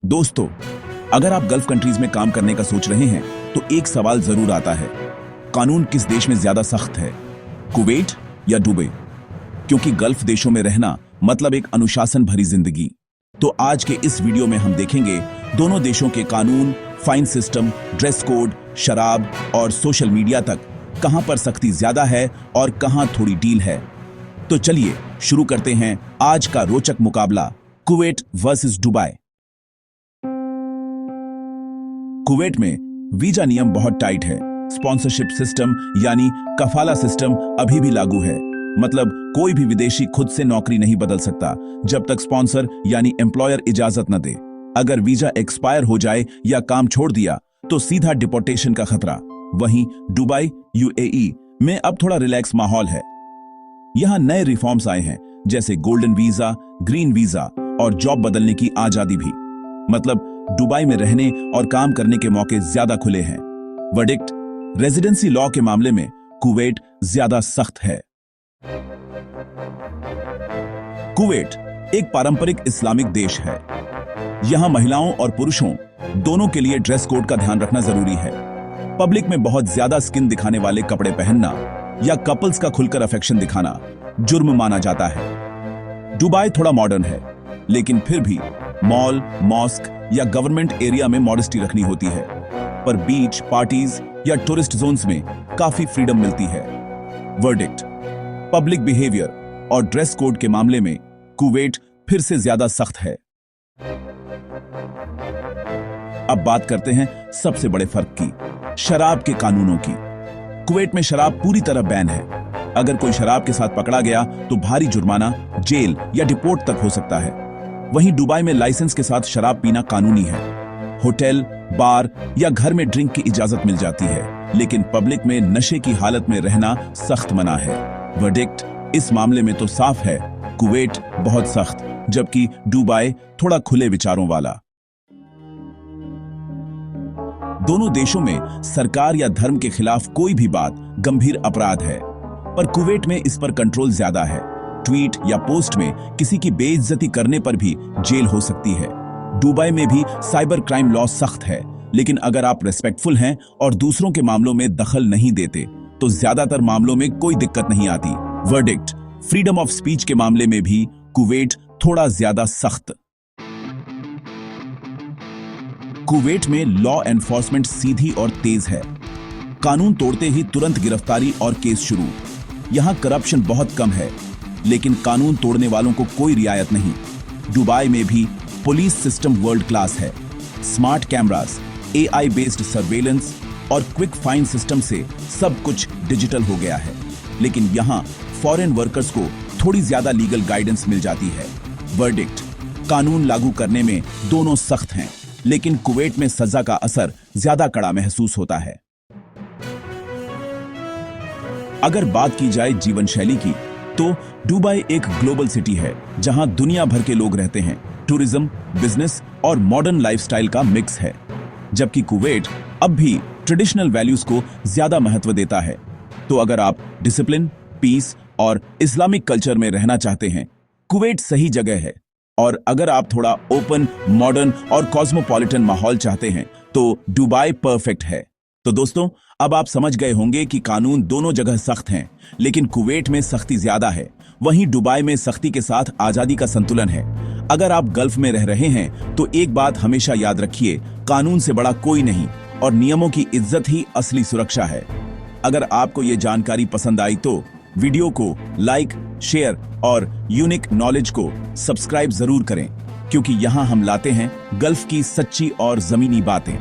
दोस्तों, अगर आप गल्फ कंट्रीज में काम करने का सोच रहे हैं तो एक सवाल जरूर आता है, कानून किस देश में ज्यादा सख्त है, कुवैत या दुबई? क्योंकि गल्फ देशों में रहना मतलब एक अनुशासन भरी जिंदगी। तो आज के इस वीडियो में हम देखेंगे दोनों देशों के कानून, फाइन सिस्टम, ड्रेस कोड, शराब और सोशल मीडिया तक कहां पर सख्ती ज्यादा है और कहां थोड़ी ढील है। तो चलिए शुरू करते हैं आज का रोचक मुकाबला, कुवैत वर्सेस दुबई। कुवैत में वीजा नियम बहुत टाइट है। स्पॉन्सरशिप सिस्टम यानी कफाला सिस्टम अभी भी लागू है। मतलब कोई भी विदेशी खुद से नौकरी नहीं बदल सकता जब तक स्पॉन्सर यानी एम्प्लॉयर इजाजत न दे। अगर वीजा एक्सपायर हो जाए या काम छोड़ दिया तो सीधा डिपोर्टेशन का खतरा। वहीं दुबई यूएई में अब थोड़ा रिलैक्स माहौल है। यहां नए रिफॉर्म्स आए हैं, जैसे गोल्डन वीजा, ग्रीन वीजा और जॉब बदलने की आजादी भी। मतलब दुबई में रहने और काम करने के मौके ज्यादा खुले हैं। वर्डिक्ट, रेजिडेंसी लॉ के मामले में कुवैत ज्यादा सख्त है। कुवैत एक पारंपरिक इस्लामिक देश है। यहां महिलाओं और पुरुषों दोनों के लिए ड्रेस कोड का ध्यान रखना जरूरी है। पब्लिक में बहुत ज्यादा स्किन दिखाने वाले कपड़े पहनना या कपल्स का खुलकर अफेक्शन दिखाना जुर्म माना जाता है। दुबई थोड़ा मॉडर्न है, लेकिन फिर भी मॉल, मॉस्क या गवर्नमेंट एरिया में मॉडेस्टी रखनी होती है। पर बीच, पार्टीज या टूरिस्ट जोन्स में काफी फ्रीडम मिलती है। वर्डिक्ट, पब्लिक बिहेवियर और ड्रेस कोड के मामले में कुवैत फिर से ज्यादा सख्त है। अब बात करते हैं सबसे बड़े फर्क की, शराब के कानूनों की। कुवैत में शराब पूरी तरह बैन है। अगर कोई शराब के साथ पकड़ा गया तो भारी जुर्माना, जेल या डिपोर्ट तक हो सकता है। वहीं दुबई में लाइसेंस के साथ शराब पीना कानूनी है। होटल, बार या घर में ड्रिंक की इजाजत मिल जाती है, लेकिन पब्लिक में नशे की हालत में रहना सख्त मना है। वर्डिक्ट, इस मामले में तो साफ है, कुवैत बहुत सख्त, जबकि दुबई थोड़ा खुले विचारों वाला। दोनों देशों में सरकार या धर्म के खिलाफ कोई भी बात गंभीर अपराध है, पर कुवैत में इस पर कंट्रोल ज्यादा है। ट्वीट या पोस्ट में किसी की बेइज्जती करने पर भी जेल हो सकती है। दुबई में भी साइबर क्राइम लॉ सख्त है, लेकिन अगर आप रिस्पेक्टफुल हैं और दूसरों के मामलों में दखल नहीं देते तो ज्यादातर मामलों में कोई दिक्कत नहीं आती। वर्डिक्ट, फ्रीडम ऑफ स्पीच के मामले में भी कुवैत थोड़ा ज्यादा सख्त। कुवैत में लॉ एनफोर्समेंट सीधी और तेज है। कानून तोड़ते ही तुरंत गिरफ्तारी और केस शुरू। यहां करप्शन बहुत कम है, लेकिन कानून तोड़ने वालों को कोई रियायत नहीं। दुबई में भी पुलिस सिस्टम वर्ल्ड क्लास है। Smart cameras, AI based surveillance और क्विक फाइन सिस्टम से सब कुछ डिजिटल हो गया है। लेकिन यहां फॉरेन वर्कर्स को थोड़ी ज्यादा लीगल गाइडेंस मिल जाती है। वर्डिक्ट, कानून लागू करने में दोनों सख्त हैं, लेकिन कुवैत में सजा का असर ज्यादा कड़ा महसूस होता है। अगर बात की जाए जीवन शैली की, तो दुबई एक ग्लोबल सिटी है जहां दुनिया भर के लोग रहते हैं। टूरिज्म, बिजनेस और मॉडर्न लाइफस्टाइल का मिक्स है, जबकि कुवैत अब भी ट्रेडिशनल वैल्यूज को ज्यादा महत्व देता है। तो अगर आप डिसिप्लिन, पीस और इस्लामिक कल्चर में रहना चाहते हैं, कुवैत सही जगह है। और अगर आप थोड़ा ओपन, मॉडर्न और कॉस्मोपॉलिटन माहौल चाहते हैं तो दुबई परफेक्ट है। तो दोस्तों, अब आप समझ गए होंगे कि कानून दोनों जगह सख्त हैं, लेकिन कुवैत में सख्ती ज्यादा है। वहीं दुबई में सख्ती के साथ आजादी का संतुलन है। अगर आप गल्फ में रह रहे हैं तो एक बात हमेशा याद रखिए, कानून से बड़ा कोई नहीं और नियमों की इज्जत ही असली सुरक्षा है। अगर आपको ये जानकारी पसंद आई तो वीडियो को लाइक, शेयर और यूनिक नॉलेज को सब्सक्राइब जरूर करें, क्योंकि यहां हम लाते हैं गल्फ की सच्ची और जमीनी बातें।